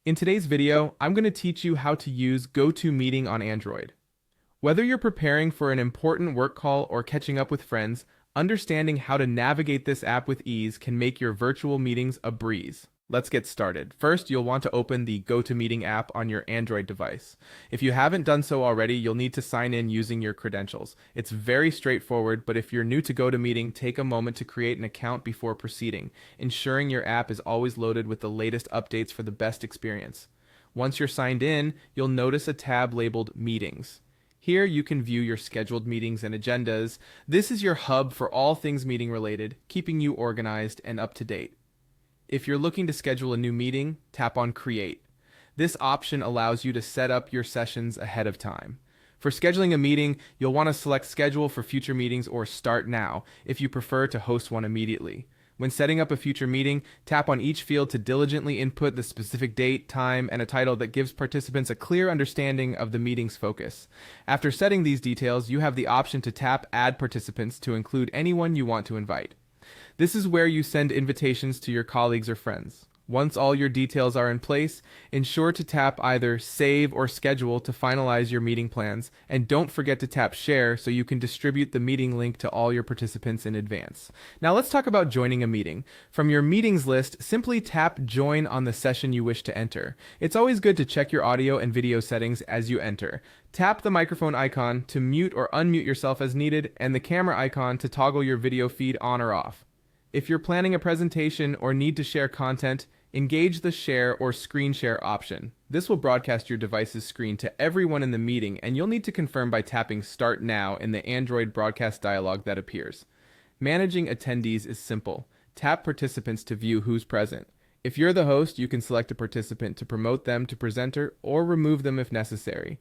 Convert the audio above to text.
In today's video, I'm going to teach you how to use GoToMeeting on Android. Whether you're preparing for an important work call or catching up with friends, understanding how to navigate this app with ease can make your virtual meetings a breeze. Let's get started. First, you'll want to open the GoToMeeting app on your Android device. If you haven't done so already, you'll need to sign in using your credentials. It's very straightforward, but if you're new to GoToMeeting, take a moment to create an account before proceeding, ensuring your app is always loaded with the latest updates for the best experience. Once you're signed in, you'll notice a tab labeled Meetings. Here you can view your scheduled meetings and agendas. This is your hub for all things meeting related, keeping you organized and up to date. If you're looking to schedule a new meeting, tap on Create. This option allows you to set up your sessions ahead of time. For scheduling a meeting, you'll want to select Schedule for future meetings or Start Now if you prefer to host one immediately. When setting up a future meeting, tap on each field to diligently input the specific date, time, and a title that gives participants a clear understanding of the meeting's focus. After setting these details, you have the option to tap Add Participants to include anyone you want to invite. This is where you send invitations to your colleagues or friends. Once all your details are in place, ensure to tap either Save or Schedule to finalize your meeting plans, and don't forget to tap Share so you can distribute the meeting link to all your participants in advance. Now let's talk about joining a meeting. From your meetings list, simply tap Join on the session you wish to enter. It's always good to check your audio and video settings as you enter. Tap the microphone icon to mute or unmute yourself as needed, and the camera icon to toggle your video feed on or off. If you're planning a presentation or need to share content, engage the Share or Screen Share option. This will broadcast your device's screen to everyone in the meeting, and you'll need to confirm by tapping Start Now in the Android broadcast dialog that appears. Managing attendees is simple. Tap Participants to view who's present. If you're the host, you can select a participant to promote them to presenter or remove them if necessary.